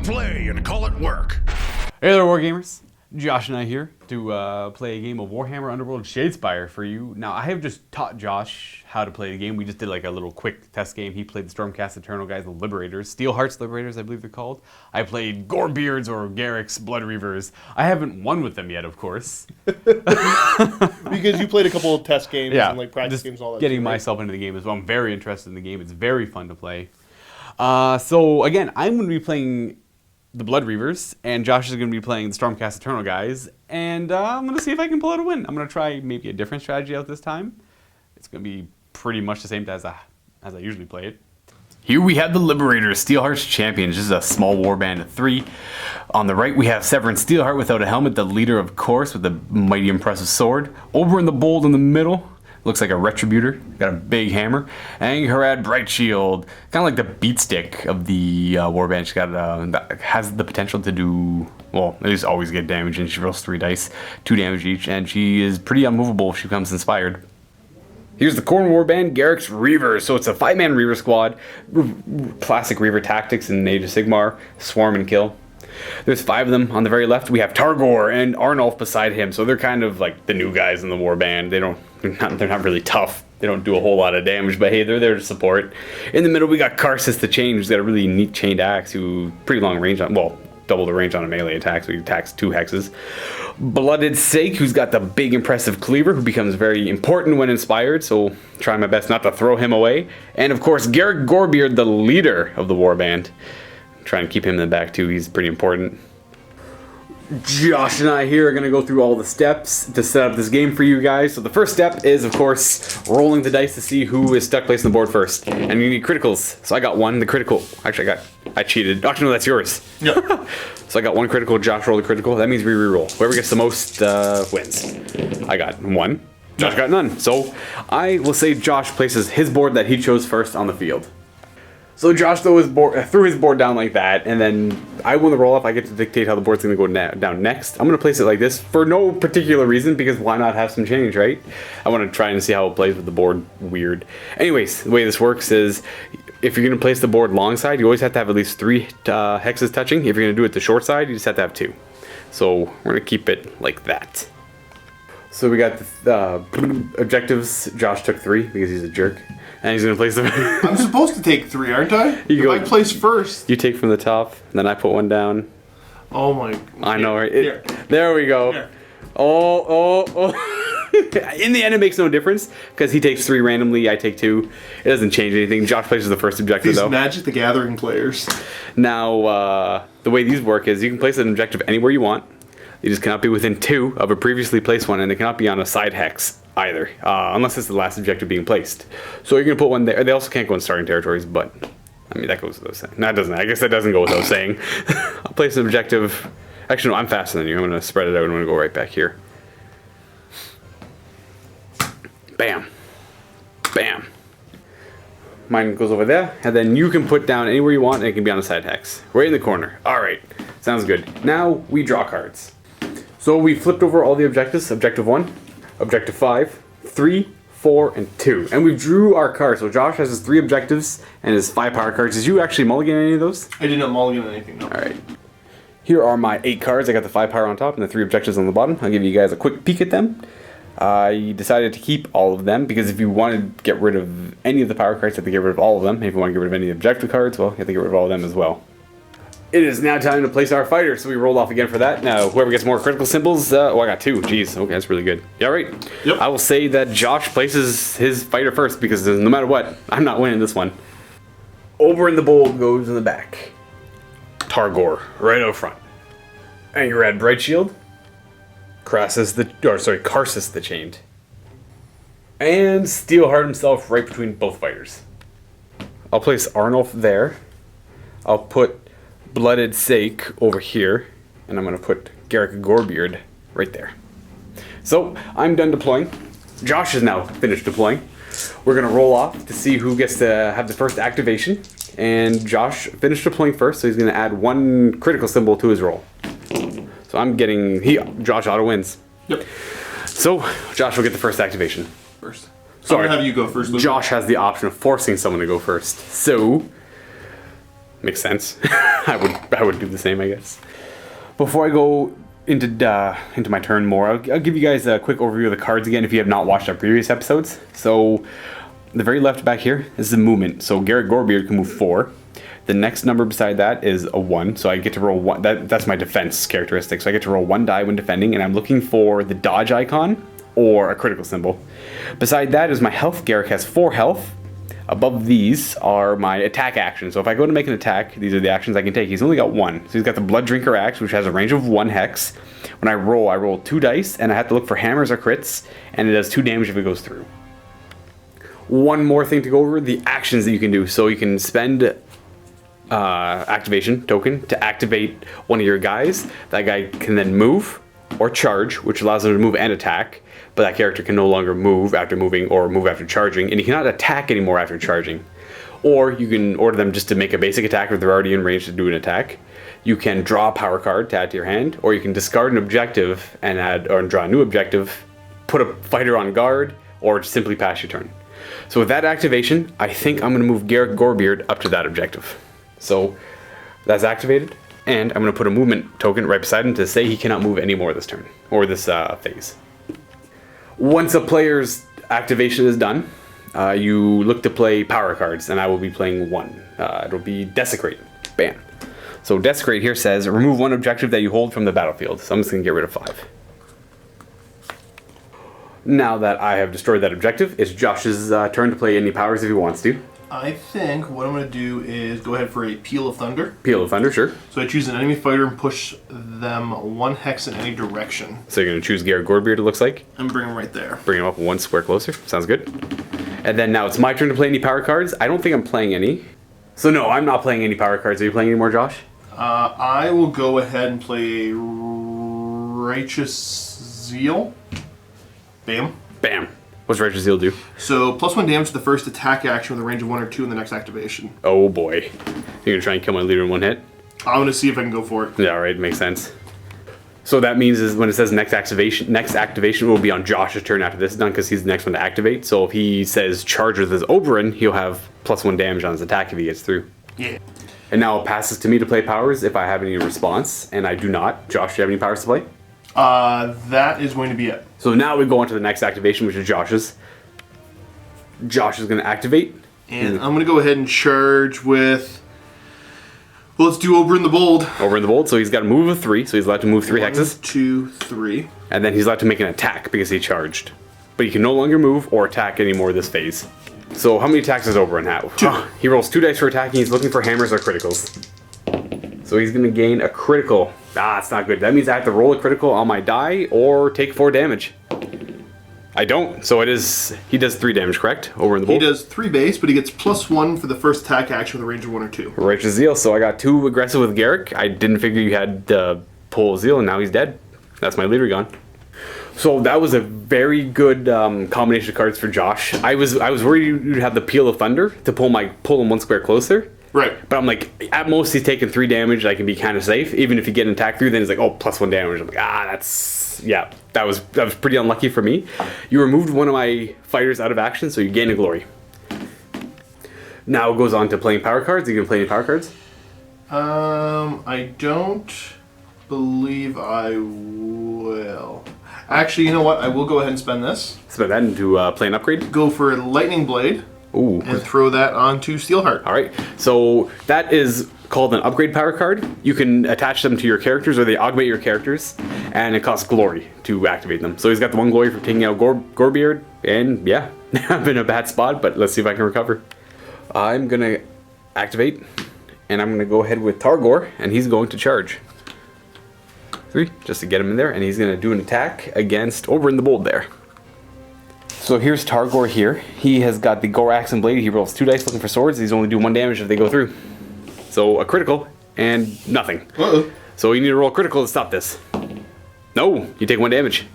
it play and call it work. Hey there, Wargamers. Josh and I here to play a game of Warhammer Underworlds Shadespire for you. Now, I have just taught Josh how to play the game. We just did like a little quick test game. He played the Stormcast Eternal guys, the Liberators, Steelheart's Liberators, I believe they're called. I played Gorebeards or Garrek's Blood Reavers. I haven't won with them yet, of course. Because you played a couple of test games and like practice games, all that. Getting myself into the game as well. I'm very interested in the game. It's very fun to play. So again, I'm going to be playing the Blood Reavers, and Josh is going to be playing the Stormcast Eternal guys, and I'm going to see if I can pull out a win. I'm going to try maybe a different strategy out this time. It's going to be pretty much the same as I usually play it. Here we have the Liberators, Steelheart's champions. This is a small warband of 3. On the right we have Severin Steelheart without a helmet, the leader of course, with a mighty impressive sword. Over in the bold in the middle, looks like a Retributor, got a big hammer. Angharad Bright Shield, kind of like the beat stick of the warband. She's got that has the potential to do, well, at least always get damage, and she rolls 3 dice, 2 damage each, and she is pretty unmovable if she becomes inspired. Here's the Corn Warband, Garrek's Reavers. So it's a 5-man Reaver squad, classic Reaver tactics in Age of Sigmar, swarm and kill. There's 5 of them. On the very left, we have Targor and Arnulf beside him. So they're kind of like the new guys in the warband. They're not really tough. They don't do a whole lot of damage, but hey, they're there to support. In the middle, we got Karsus the Chain, who's got a really neat chained axe, who pretty long range on, well, double the range on a melee attack, so he attacks 2 hexes. Blooded Sake, who's got the big impressive cleaver, who becomes very important when inspired, so try my best not to throw him away. And of course, Garrek Gorebeard, the leader of the warband. Try and keep him in the back too, he's pretty important. Josh and I here are going to go through all the steps to set up this game for you guys. So the first step is, of course, rolling the dice to see who is stuck placing the board first. And you need criticals. So I got 1, the critical. Actually, I cheated. Actually, no, that's yours. Yep. So I got 1 critical, Josh rolled a critical. That means we re-roll. Whoever gets the most wins. I got 1. Josh got none. So I will say Josh places his board that he chose first on the field. So Josh threw his board down like that, and then I won the roll-up. I get to dictate how the board's going to go down next. I'm going to place it like this for no particular reason, because why not have some change, right? I want to try and see how it plays with the board weird. Anyways, the way this works is, if you're going to place the board long side, you always have to have at least 3 hexes touching. If you're going to do it the short side, you just have to have 2. So we're going to keep it like that. So we got the objectives. Josh took 3 because he's a jerk. And he's going to place them. I'm supposed to take 3, aren't I? I place first. You take from the top, then I put 1 down. Oh my. I know, right? There we go. Here. Oh. In the end, it makes no difference, because he takes 3 randomly, I take 2. It doesn't change anything. Josh places the first objective, though. These Magic the Gathering players. Now, the way these work is you can place an objective anywhere you want. You just cannot be within 2 of a previously placed one, and it cannot be on a side hex either, unless it's the last objective being placed. So you're going to put 1 there. They also can't go in starting territories, but I mean, that goes without saying. No, it doesn't. I guess that doesn't go without saying. I'll place an objective. Actually, no, I'm faster than you. I'm going to spread it out. I'm going to go right back here. Bam. Bam. Mine goes over there, and then you can put down anywhere you want, and it can be on a side hex. Right in the corner. All right. Sounds good. Now we draw cards. So we flipped over all the objectives. Objective 1, Objective 5, 3, 4, and 2. And we drew our cards. So Josh has his 3 objectives and his 5 power cards. Did you actually mulligan any of those? I did not mulligan anything, no. Alright. Here are my 8 cards. I got the 5 power on top and the 3 objectives on the bottom. I'll give you guys a quick peek at them. I decided to keep all of them, because if you want to get rid of any of the power cards, you have to get rid of all of them. If you want to get rid of any of the objective cards, well, you have to get rid of all of them as well. It is now time to place our fighter, so we rolled off again for that. Now, whoever gets more critical symbols, I got 2. Jeez, okay, that's really good. Yeah, right? Yep. I will say that Josh places his fighter first, because no matter what, I'm not winning this one. Over in the bold goes in the back. Targor, right out front. Angharad Bright Shield. Karsus the Chained. And Steelheart himself right between both fighters. I'll place Arnulf there. I'll put Blooded Sake over here, and I'm going to put Garrek Gorebeard right there. So, I'm done deploying. Josh is now finished deploying. We're going to roll off to see who gets to have the first activation, and Josh finished deploying first, so he's going to add 1 critical symbol to his roll. So I'm getting, Josh auto wins. Yep. So, Josh will get the first activation. First. Sorry. I'm going to have you go first, Luka. Josh has the option of forcing someone to go first. So, Makes sense. I would do the same, I guess. Before I go into my turn more, I'll give you guys a quick overview of the cards again if you have not watched our previous episodes. So the very left back here is the movement. So Garrek Gorebeard can move 4. The next number beside that is a 1, so I get to roll 1. That's my defense characteristic. So I get to roll 1 die when defending, and I'm looking for the dodge icon or a critical symbol. Beside that is my health. Garrek has 4 health. Above these are my attack actions. So if I go to make an attack, these are the actions I can take. He's only got 1. So he's got the Blood Drinker Axe, which has a range of 1 hex. When I roll 2 dice, and I have to look for hammers or crits, and it does 2 damage if it goes through. One more thing to go over, the actions that you can do. So you can spend activation token to activate one of your guys. That guy can then move or charge, which allows him to move and attack. But that character can no longer move after moving or move after charging, and he cannot attack anymore after charging. Or you can order them just to make a basic attack if they're already in range to do an attack. You can draw a power card to add to your hand, or you can discard an objective and draw a new objective, put a fighter on guard, or simply pass your turn. So with that activation, I think I'm going to move Garrek Gorebeard up to that objective. So that's activated, and I'm going to put a movement token right beside him to say he cannot move anymore this turn, or this phase. Once a player's activation is done, you look to play power cards, and I will be playing 1. It'll be Desecrate. Bam. So Desecrate here says, remove 1 objective that you hold from the battlefield. So I'm just going to get rid of 5. Now that I have destroyed that objective, it's Josh's turn to play any powers if he wants to. I think what I'm going to do is go ahead for a Peal of Thunder. Peal of Thunder, sure. So I choose an enemy fighter and push them 1 hex in any direction. So you're going to choose Garrek Gorebeard, it looks like. And bring him right there. Bring him up 1 square closer. Sounds good. And then now it's my turn to play any power cards. I don't think I'm playing any. So no, I'm not playing any power cards. Are you playing any more, Josh? I will go ahead and play Righteous Zeal. Bam. Bam. What's Righteous Zeal do? So +1 damage to the first attack action with a range of 1 or 2 in the next activation. Oh boy. You're going to try and kill my leader in 1 hit? I'm going to see if I can go for it. Yeah, right. Makes sense. So that means is when it says next activation will be on Josh's turn after this is done because he's the next one to activate. So if he says charge with his Oberyn, he'll have +1 damage on his attack if he gets through. Yeah. And now it passes to me to play powers if I have any response, and I do not. Josh, do you have any powers to play? That is going to be it. So now we go on to the next activation, which is Josh's. Josh is going to activate. And I'm going to go ahead and charge with... Well, let's do Oberyn the Bold. Oberyn the Bold, so he's got a move of 3, so he's allowed to move 3 hexes. 1, 2, 3. And then he's allowed to make an attack because he charged. But he can no longer move or attack anymore this phase. So how many attacks does Oberyn have? 2. He rolls 2 dice for attacking. He's looking for hammers or criticals. So he's going to gain a critical. It's not good. That means I have to roll a critical on my die or take 4 damage. I don't. So it is. He does 3 damage, correct? Oberyn the Bold. He does 3 base, but he gets +1 for the first attack action with a range of 1 or 2. Righteous Zeal. So I got 2 aggressive with Garrek. I didn't figure you had pull Zeal, and now he's dead. That's my leader gone. So that was a very good combination of cards for Josh. I was worried you'd have the Peal of Thunder to pull him 1 square closer. Right. But I'm like, at most he's taking 3 damage. I can be kind of safe. Even if you get an attack through, then he's like, oh, +1 damage. I'm like, that was pretty unlucky for me. You removed one of my fighters out of action, so you gain a glory. Now it goes on to playing power cards. Are you gonna play any power cards? I don't believe I will. Actually, you know what? I will go ahead and spend this. Spend that into play an upgrade. Go for Lightning Blade. Ooh. And throw that onto Steelheart. All right. So that is called an upgrade power card. You can attach them to your characters, or they augment your characters, and it costs glory to activate them. So he's got the 1 glory for taking out Gorebeard, and yeah, I'm in a bad spot, but let's see if I can recover. I'm gonna activate, and I'm gonna go ahead with Targor, and he's going to charge 3 just to get him in there, and he's gonna do an attack against Oberyn the Bold there. So here's Targor here. He has got the Gorax and Blade. He rolls 2 dice looking for swords. He's only doing 1 damage if they go through. So a critical and nothing. Uh-oh. So you need to roll a critical to stop this. No, you take 1 damage.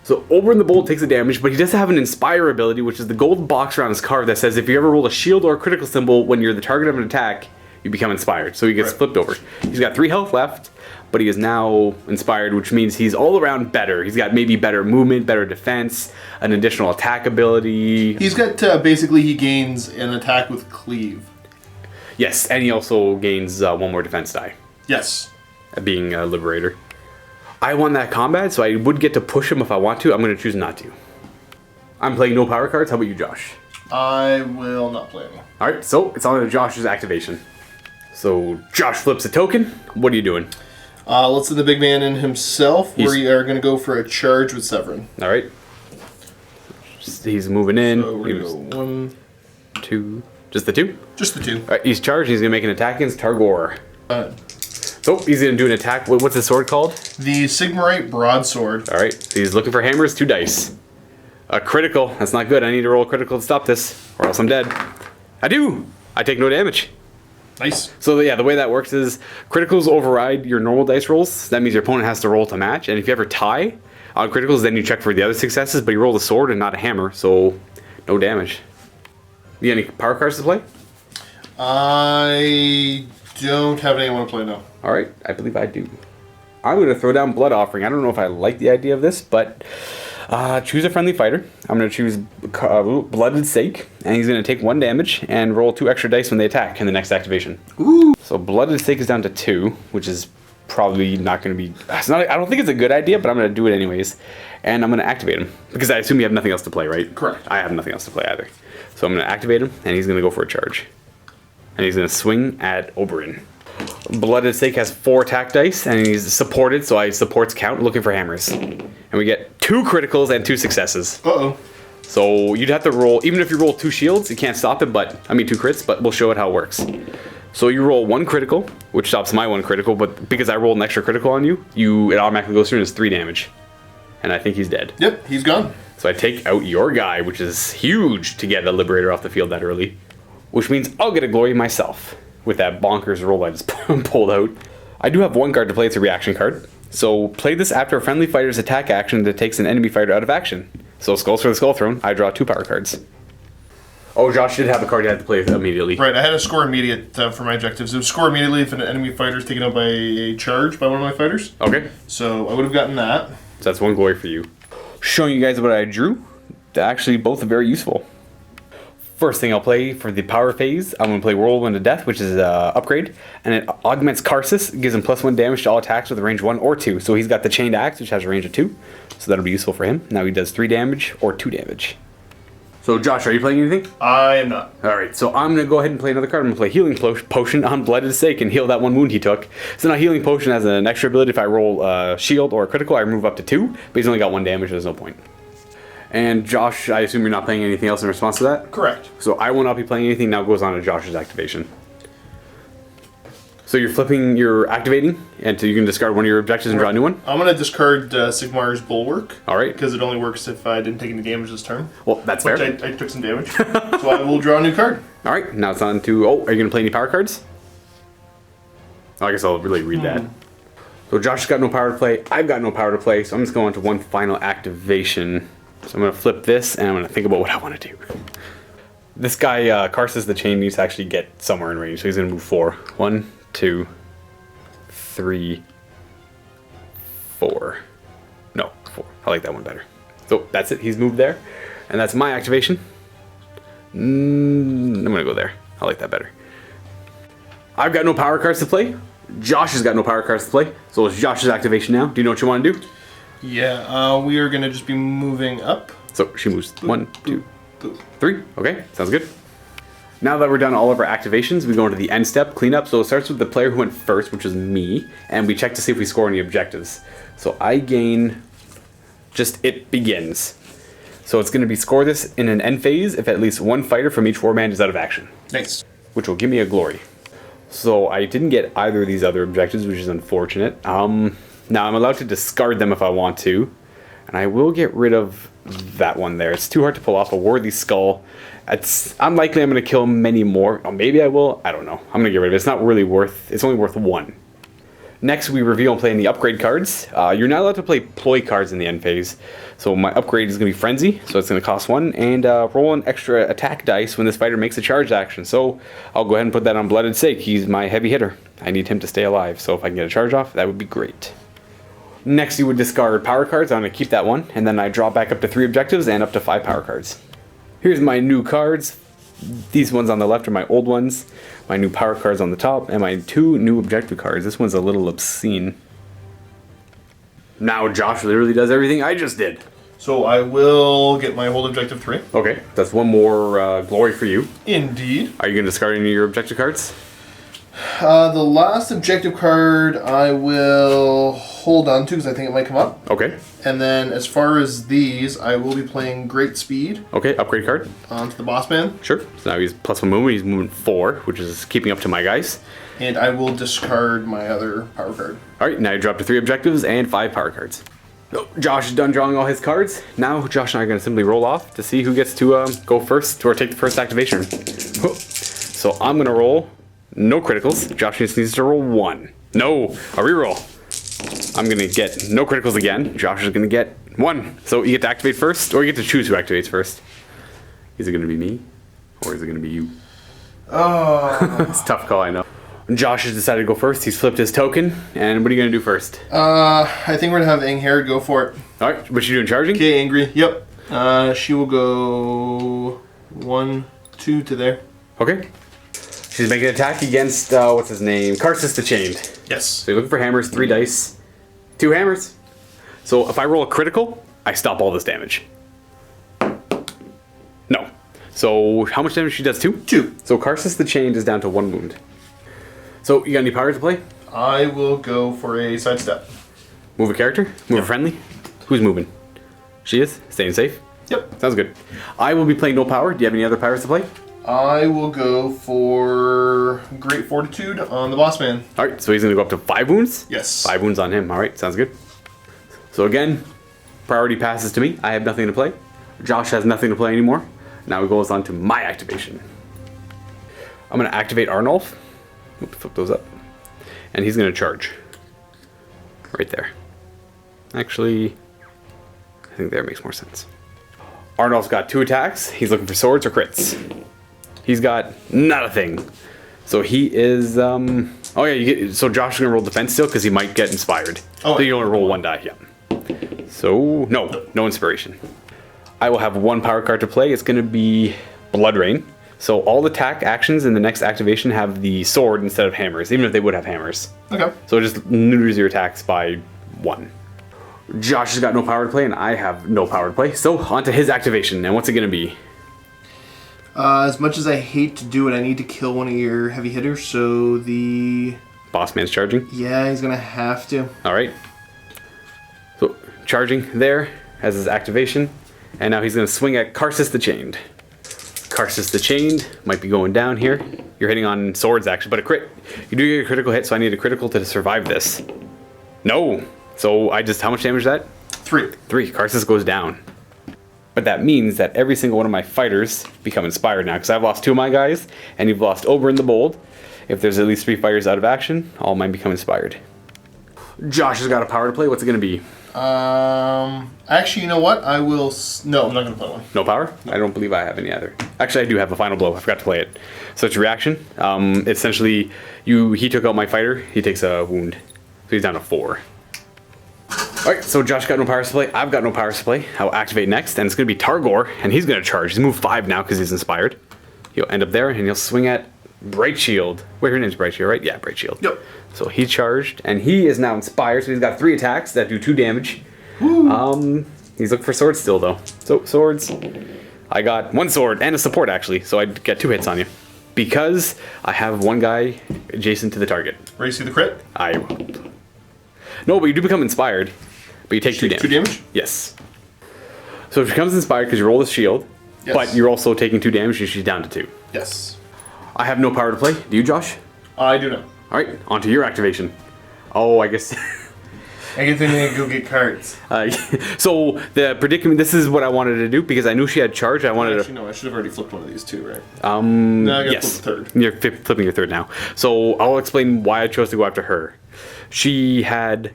So Oberyn the Bold takes the damage, but he does have an Inspire ability, which is the gold box around his card that says if you ever roll a shield or a critical symbol when you're the target of an attack, you become inspired. So he gets flipped over. He's got 3 health left, but he is now inspired, which means he's all around better. He's got maybe better movement, better defense, an additional attack ability. He's got, basically, he gains an attack with Cleave. Yes, and he also gains 1 more defense die, Yes. being a Liberator. I won that combat, so I would get to push him if I want to. I'm going to choose not to. I'm playing no power cards. How about you, Josh? I will not play any. Alright, so it's on to Josh's activation. So Josh flips a token. What are you doing? Let's send the big man in himself. He's- We are going to go for a charge with Severin. Alright. He's moving in. So we're going to go 1, 2. Just the 2? just the 2. Alright, he's charged. He's going to make an attack against Targor. So he's going to do an attack. What's his sword called? The Sigmarite Broadsword. Alright, so he's looking for hammers. 2 dice. A critical. That's not good. I need to roll a critical to stop this, or else I'm dead. I do! I take no damage. Nice. So yeah, the way that works is criticals override your normal dice rolls. That means your opponent has to roll to match. And if you ever tie on criticals, then you check for the other successes, but you roll a sword and not a hammer, so no damage. You got any power cards to play? I don't have any I want to play now. Alright, I believe I do. I'm going to throw down Blood Offering. I don't know if I like the idea of this, but choose a friendly fighter. I'm going to choose Blooded Stake, and he's going to take 1 damage and roll 2 extra dice when they attack in the next activation. Ooh. So Blooded Stake is down to 2, which is probably not going to be... It's not, I don't think it's a good idea, but I'm going to do it anyways. And I'm going to activate him, because I assume you have nothing else to play, right? Correct. I have nothing else to play either. So I'm going to activate him, and he's going to go for a charge. And he's going to swing at Oberyn. Blooded Stake has 4 attack dice, and he's supported, so I supports count, looking for hammers. And we get 2 criticals and 2 successes. Uh-oh. So you'd have to roll, even if you roll 2 shields, you can't stop it, 2 crits, but we'll show it how it works. So you roll 1 critical, which stops my 1 critical, but because I rolled an extra critical on you, it automatically goes through and is 3 damage. And I think he's dead. Yep, he's gone. So I take out your guy, which is huge to get a Liberator off the field that early. Which means I'll get a glory myself with that bonkers roll I just pulled out. I do have 1 card to play. It's a reaction card. So play this after a friendly fighter's attack action that takes an enemy fighter out of action. So Skulls for the Skull Throne, I draw 2 power cards. Oh, Josh did have a card you had to play immediately. Right, I had a score immediate for my objectives. It was score immediately if an enemy fighter is taken out by a charge by one of my fighters. Okay. So I would have gotten that. So that's 1 glory for you. Showing you guys what I drew. They're actually both very useful. First thing I'll play for the power phase, I'm going to play Whirlwind of Death, which is an upgrade, and it augments Karsus, gives him +1 damage to all attacks with a range 1 or 2. So he's got the Chained Axe, which has a range of 2, so that'll be useful for him. Now he does 3 damage or 2 damage. So Josh, are you playing anything? I am not. Alright, so I'm going to go ahead and play another card. I'm going to play Healing Potion on Blooded Stake and heal that 1 wound he took. So now Healing Potion has an extra ability. If I roll a shield or a critical, I remove up to 2, but he's only got 1 damage, so there's no point. And Josh, I assume you're not playing anything else in response to that? Correct. So I will not be playing anything. Now goes on to Josh's activation. So you're activating, and so you can discard one of your objectives and draw a new one? I'm going to discard Sigmar's Bulwark. Alright. Because it only works if I didn't take any damage this turn. Well, that's fair. Which I took some damage. So I will draw a new card. Alright, now it's on to... Oh, are you going to play any power cards? Oh, I guess I'll really read that. So Josh's got no power to play. I've got no power to play, so I'm just going to one final activation. So I'm going to flip this, and I'm going to think about what I want to do. This guy, Karsus the Chain, needs to actually get somewhere in range, so he's going to move 4. 1, 2, 3, 4. No, 4. I like that one better. So that's it. He's moved there. And that's my activation. I'm going to go there. I like that better. I've got no power cards to play. Josh has got no power cards to play. So it's Josh's activation now. Do you know what you want to do? Yeah, we are going to just be moving up. So she moves 1, 2, 3. Okay, sounds good. Now that we're done all of our activations, we go into the end step, cleanup. So it starts with the player who went first, which was me, and we check to see if we score any objectives. So I gain just it begins. So it's going to be score this in an end phase if at least 1 fighter from each warband is out of action. Nice. Which will give me a glory. So I didn't get either of these other objectives, which is unfortunate. Now I'm allowed to discard them if I want to, and I will get rid of that one there. It's too hard to pull off a Worthy Skull. It's unlikely I'm going to kill many more. Or maybe I will. I don't know. I'm going to get rid of it. It's not really worth... It's only worth 1. Next, we reveal and play in the upgrade cards. You're not allowed to play ploy cards in the end phase. So my upgrade is going to be Frenzy, so it's going to cost 1, and roll an extra attack dice when this fighter makes a charge action. So I'll go ahead and put that on Blooded Stake. He's my heavy hitter. I need him to stay alive, so if I can get a charge off, that would be great. Next, you would discard power cards. I'm going to keep that one, and then I draw back up to 3 objectives and up to 5 power cards. Here's my new cards. these ones on the left are my old ones, my new power cards on the top, and my 2 new objective cards. This one's a little obscene. Now Josh literally does everything I just did. So I will get my hold objective 3. Okay, that's one more glory for you. Indeed. Are you going to discard any of your objective cards? The last objective card I will hold on to because I think it might come up. Okay. And then as far as these, I will be playing Great Speed. Okay, upgrade card. Onto the boss man. Sure. So now he's +1 movement. He's moving 4, which is keeping up to my guys. And I will discard my other power card. All right, now you drop to 3 objectives and 5 power cards. Oh, Josh is done drawing all his cards. Now Josh and I are going to simply roll off to see who gets to go first or take the first activation. So I'm going to roll no criticals. Josh just needs to roll 1. No, a reroll. I'm going to get no criticals again. Josh is going to get 1. So you get to activate first, or you get to choose who activates first. Is it going to be me, or is it going to be you? Oh. It's a tough call, I know. Josh has decided to go first. He's flipped his token. And what are you going to do first? I think we're going to have Anghair go for it. All right, what you doing, charging? Okay, Angry. Yep. She will go 1, 2 to there. Okay. She's making an attack against, what's his name? Karsus the Chained. Yes. So you're looking for hammers, 3 dice, 2 hammers. So if I roll a critical, I stop all this damage. No. So how much damage she does? 2? 2. So Karsus the Chained is down to 1 wound. So you got any power to play? I will go for a sidestep. Move a character? Move a friendly? Who's moving? She is? Staying safe? Yep. Sounds good. I will be playing no power. Do you have any other powers to play? I will go for Great Fortitude on the boss man. Alright, so he's going to go up to 5 wounds? Yes. 5 wounds on him. Alright, sounds good. So again, priority passes to me. I have nothing to play. Josh has nothing to play anymore. Now it goes on to my activation. I'm going to activate Arnulf. Oops, flip those up. And he's going to charge. Right there. Actually, I think there makes more sense. Arnulf's got 2 attacks. He's looking for swords or crits. He's got not a thing. So he is, oh yeah, so Josh is going to roll defense still because he might get inspired. Oh, so you only roll 1 die, yeah. So, no inspiration. I will have 1 power card to play. It's going to be Blood Rain. So all attack actions in the next activation have the sword instead of hammers, even if they would have hammers. Okay. So it just neuters your attacks by 1. Josh has got no power to play, and I have no power to play. So on to his activation. And what's it going to be? As much as I hate to do it, I need to kill one of your heavy hitters, so the... Boss man's charging? Yeah, he's going to have to. Alright. So charging there as his activation. And now he's going to swing at Karsus the Chained. Karsus the Chained might be going down here. You're hitting on swords, actually, but a crit. You do get a critical hit, so I need a critical to survive this. No! So how much damage is that? 3. 3. Karsus goes down. But that means that every single one of my fighters become inspired now, because I've lost 2 of my guys, and you've lost Oberyn the Bold. If there's at least 3 fighters out of action, all mine become inspired. Josh has got a power to play. What's it going to be? Actually, you know what? I will... No, I'm not going to play one. No power? No. I don't believe I have any either. Actually, I do have a final blow. I forgot to play it. So it's a reaction. Essentially, he took out my fighter. He takes a wound. So he's down to 4. Alright, so Josh got no powers to play. I've got no powers to play. I'll activate next, and it's going to be Targor, and he's going to charge. He's moved 5 now because he's inspired. He'll end up there, and he'll swing at Bright Shield. Wait, her name's Bright Shield, right? Yeah, Bright Shield. Yep. So he charged, and he is now inspired, so he's got 3 attacks that do 2 damage. Woo. He's looking for swords still, though. So, swords. I got 1 sword, and a support, actually, so I get 2 hits on you. Because I have 1 guy adjacent to the target. Ready to see the crit? I won't. No, but you do become inspired. But you take 2 damage. 2 damage? Yes. So if she becomes inspired because you roll the shield, yes. But you're also taking 2 damage and she's down to 2. Yes. I have no power to play. Do you, Josh? I do not. Alright, on to your activation. Oh, I guess... I guess I need to go get cards. So the predicament, this is what I wanted to do because I knew she had charge. I wanted Actually, no, I should have already flipped one of these too, right? No, I got yes. flip the 3rd. You're flipping your 3rd now. So I'll explain why I chose to go after her. She had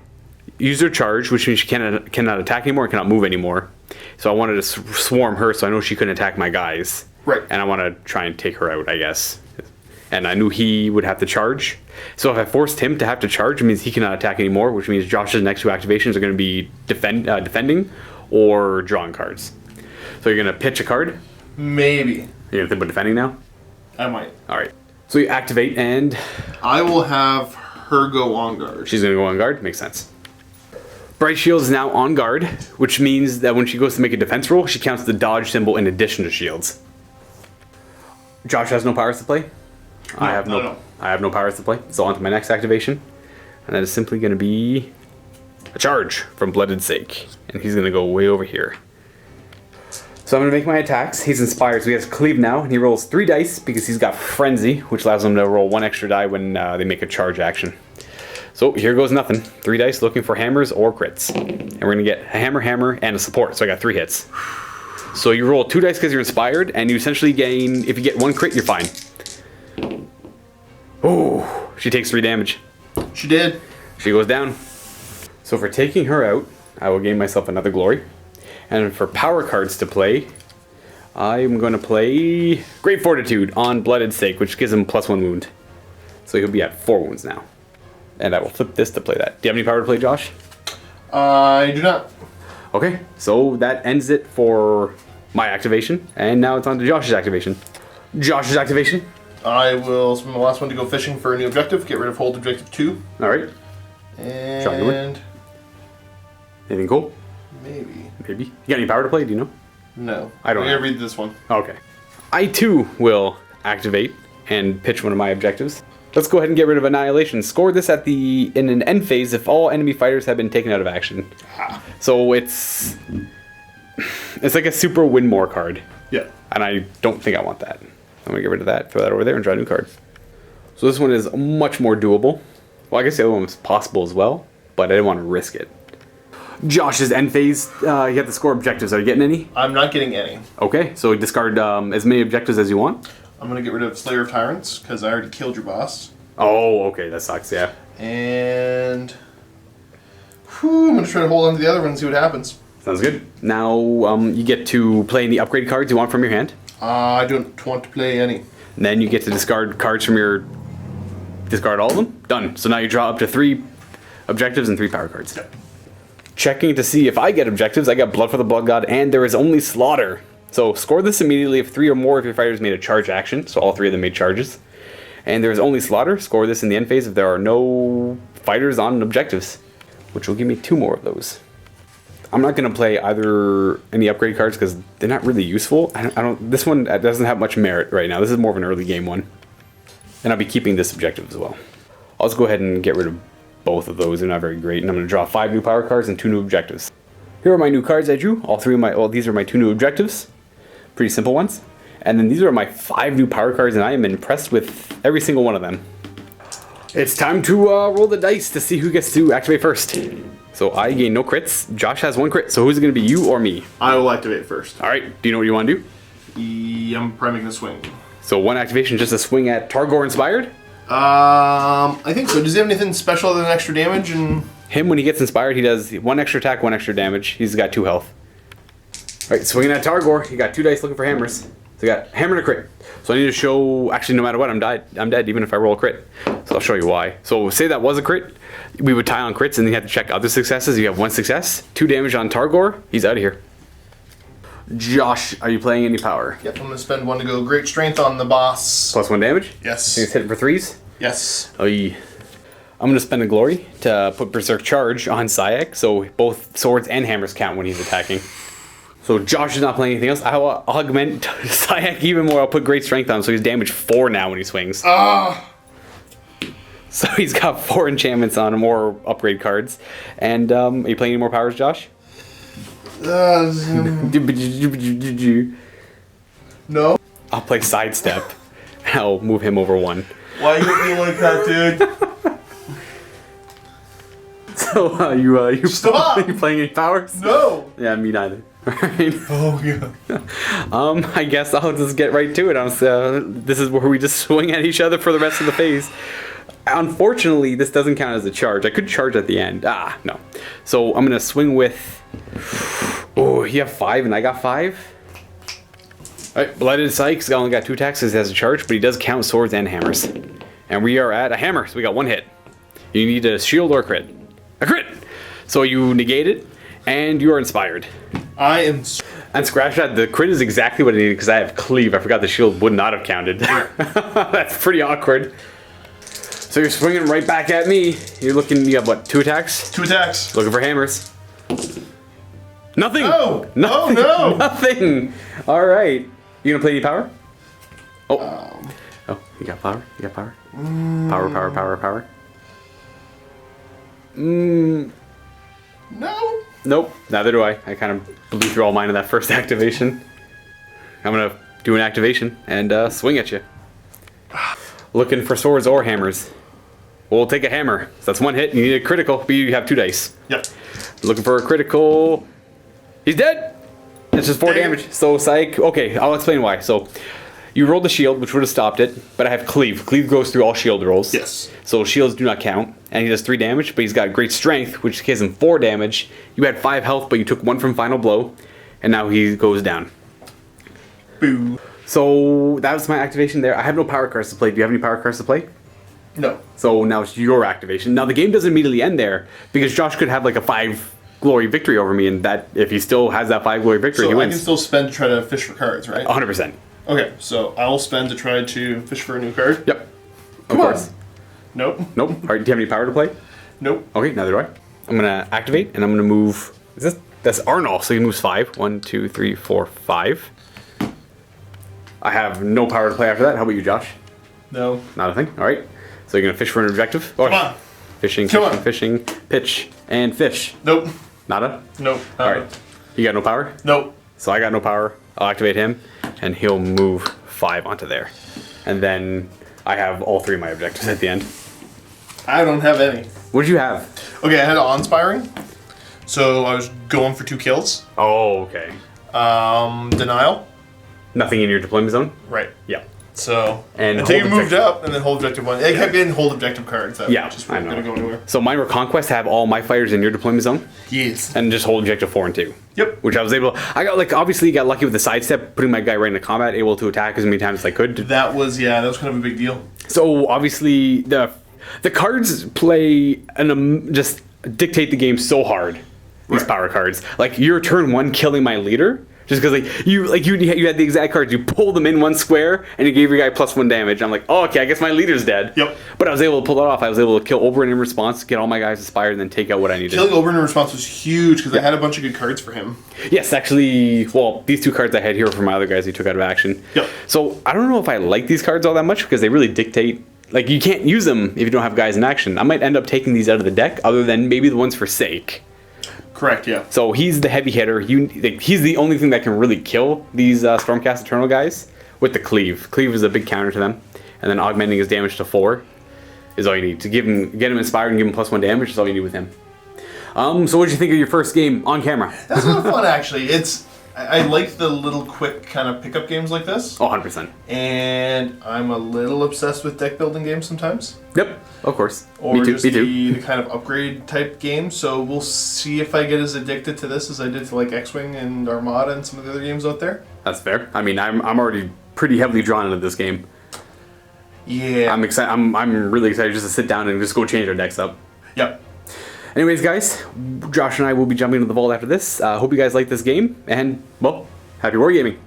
used her charge, which means she cannot attack anymore and cannot move anymore. So I wanted to swarm her so I know she couldn't attack my guys. Right. And I want to try and take her out, I guess. And I knew he would have to charge. So if I forced him to have to charge, it means he cannot attack anymore, which means Josh's next 2 activations are going to be defending or drawing cards. So you're going to pitch a card? Maybe. You gonna think about defending now? I might. All right. So you activate, and I will have her go on guard. she's gonna go on guard. Makes sense. Bright Shield is now on guard, which means that when she goes to make a defense roll, she counts the dodge symbol in addition to shields. Josh has no powers to play. I have no powers to play. So on to my next activation, and that is simply going to be a charge from Blooded Sake, and he's going to go way over here. So I'm going to make my attacks. He's inspired, so he has Cleave now, and he rolls 3 dice because he's got Frenzy, which allows him to roll 1 extra die when they make a charge action. So here goes nothing. 3 dice looking for hammers or crits. And we're going to get a hammer, and a support. So I got 3 hits. So you roll 2 dice because you're inspired, and you essentially gain, if you get 1 crit, you're fine. Oh, she takes 3 damage. She did. She goes down. So for taking her out, I will gain myself another glory. And for power cards to play, I'm going to play Great Fortitude on Blooded Sake, which gives him +1 wound. So he'll be at 4 wounds now. And I will flip this to play that. Do you have any power to play, Josh? I do not. Okay, so that ends it for my activation. And now it's on to Josh's activation. Josh's activation. I will spend the last one to go fishing for a new objective. Get rid of hold objective 2. All right. And Anything cool? maybe. Maybe. You got any power to play? Do you know? No. I don't I'm gonna know. read this one. Okay. I too will activate and pitch one of my objectives. Let's go ahead and get rid of Annihilation. Score this in an end phase if all enemy fighters have been taken out of action. So it's like a super win more card. Yeah. And I don't think I want that. I'm gonna get rid of that, throw that over there, and draw a new card. So this one is much more doable. Well, I guess the other one was possible as well, but I didn't want to risk it. Josh's end phase, you have to score objectives. Are you getting any? I'm not getting any. Okay, so discard as many objectives as you want. I'm gonna get rid of Slayer of Tyrants because I already killed your boss. Oh, okay, that sucks, yeah. And I'm gonna try to hold on to the other one and see what happens. Sounds good. Now you get to play any upgrade cards you want from your hand. I don't want to play any. And then you get to discard cards from your... Discard all of them? Done. So now you draw up to 3 objectives and 3 power cards. Okay. Checking to see if I get objectives. I got Blood for the Blood God, and there is only Slaughter. So score this immediately if 3 or more of your fighters made a charge action. So all 3 of them made charges. And there is only Slaughter. Score this in the end phase if there are no fighters on objectives, which will give me 2 more of those. I'm not going to play either any upgrade cards because they're not really useful. I don't. This one doesn't have much merit right now. This is more of an early game one. And I'll be keeping this objective as well. I'll just go ahead and get rid of both of those. They're not very great. And I'm going to draw 5 new power cards and 2 new objectives. Here are my new cards I drew. These are my 2 new objectives. Pretty simple ones. And then these are my 5 new power cards, and I am impressed with every single one of them. It's time to roll the dice to see who gets to activate first. So I gain no crits. Josh has 1 crit. So who's it going to be, you or me? I will activate first. All right. Do you know what you want to do? I'm probably making a swing. So 1 activation just a swing at Targor Inspired? I think so. Does he have anything special other than extra damage? And Him, when he gets inspired, he does 1 extra attack, 1 extra damage. He's got 2 health. All right, swinging at Targor. You got 2 dice looking for hammers. So you got hammer and a crit. So I need to show, actually no matter what, I'm dead even if I roll a crit. So I'll show you why. So say that was a crit, we would tie on crits and then you have to check other successes. You have 1 success, 2 damage on Targor, he's out of here. Josh, are you playing any power? Yep, I'm going to spend 1 to go great strength on the boss. +1 damage? Yes. He's hitting for 3s? Yes. Oy. I'm going to spend a glory to put Berserk Charge on Syac, so both swords and hammers count when he's attacking. So Josh is not playing anything else. I'll augment Syac even more. I'll put Great Strength on him, so he's damage 4 now when he swings. So he's got 4 enchantments on him, or upgrade cards. And are you playing any more powers, Josh? No. I'll play Sidestep. I'll move him over 1. Why you being like that, dude? So you Stop! Are you playing any powers? No. Yeah, me neither. Alright. Oh yeah. I guess I'll just get right to it. This is where we just swing at each other for the rest of the phase. Unfortunately, this doesn't count as a charge. I could charge at the end. No. So I'm gonna swing with. Oh, you have 5 and I got 5. Alright, Blooded Sykes only got 2 attacks because he has a charge, but he does count swords and hammers. And we are at a hammer, so we got 1 hit. You need a shield or a crit. A crit! So you negate it, and you are inspired. I am. And scratch that. The crit is exactly what I needed because I have cleave. I forgot the shield would not have counted. That's pretty awkward. So you're swinging right back at me. You're looking. You have what? 2 attacks? 2 attacks. Looking for hammers. Nothing. Oh. Nothing. Oh no. Nothing. All right. You gonna play any power? Oh. Oh, you got power. You got power. Power. No. Nope. Neither do I. I kind of blew through all mine in that first activation. I'm gonna do an activation and swing at you. Looking for swords or hammers. We'll take a hammer. So that's 1 hit. You need a critical, but you have 2 dice. Yep. Looking for a critical. He's dead. It's just 4 damage. So psych. Okay, I'll explain why. So you rolled the shield, which would have stopped it, but I have cleave. Cleave goes through all shield rolls. Yes. So shields do not count, and he does 3 damage, but he's got great strength, which gives him 4 damage. You had 5 health, but you took 1 from final blow, and now he goes down. Boo. So that was my activation there. I have no power cards to play. Do you have any power cards to play? No. So now it's your activation. Now the game doesn't immediately end there, because Josh could have like a 5 glory victory over me, and that if he still has that 5 glory victory, So he I wins. can still spend to try to fish for cards, right? 100%. Okay, so I will spend to try to fish for a new card. Yep. Come of on. course. Nope. Nope. All right, do you have any power to play? Nope. Okay, neither do I. I'm gonna activate, and I'm gonna move. That's Arnold, so he moves 5. 1, 2, 3, 4, 5. I have no power to play after that. How about you, Josh? No. Not a thing. All right. So you're gonna fish for an objective. Come on. Fishing, Come fishing, on. fishing, pitch, and fish. Nope. Nada. Nope. All right. You got no power. Nope. So I got no power. I'll activate him, and he'll move 5 onto there, and then I have all 3 of my objectives at the end. I don't have any. What did you have? Okay, I had on-spiring. So I was going for 2 kills. Oh, okay. Denial. Nothing in your deployment zone. Right. Yeah. So And until you hold moved objective. up, and then hold objective 1. I kept getting hold objective cards. That Yeah, just I weren't know. going to go anywhere. So mine were conquest. Have all my fighters in your deployment zone, Yes. and just hold objective 4 and 2. Yep. Which I was able. I got obviously got lucky with the sidestep, putting my guy right into combat, able to attack as many times as I could. That was kind of a big deal. So obviously the cards play and just dictate the game so hard. These Right. power cards, like your turn 1 killing my leader, just because you had the exact cards. You pull them in 1 square and you gave your guy +1 damage. I'm like, oh, okay, I guess my leader's dead. Yep. But I was able to pull that off. I was able to kill Oberyn in response, get all my guys inspired, and then take out what I needed. Killing Oberyn in response was huge because I had a bunch of good cards for him. Yes, actually, well, these 2 cards I had here were from my other guys he took out of action. Yep. So I don't know if I like these cards all that much because they really dictate. Like, you can't use them if you don't have guys in action. I might end up taking these out of the deck, other than maybe the ones for sake. Correct, yeah. So he's the heavy hitter. He's the only thing that can really kill these Stormcast Eternal guys with the cleave. Cleave is a big counter to them, and then augmenting his damage to 4 is all you need to get him inspired and give him +1 damage. Is all you need with him. So what did you think of your first game on camera? That's a lot of fun, actually. I like the little quick kind of pickup games like this. Oh, 100%. And I'm a little obsessed with deck building games sometimes. Yep, of course. Or Me too. just Me too. the kind of upgrade type games. So we'll see if I get as addicted to this as I did to like X-Wing and Armada and some of the other games out there. That's fair. I mean, I'm already pretty heavily drawn into this game. Yeah. I'm excited. I'm really excited just to sit down and just go change our decks up. Yep. Anyways, guys, Josh and I will be jumping into the vault after this. Hope you guys like this game, and well, happy wargaming.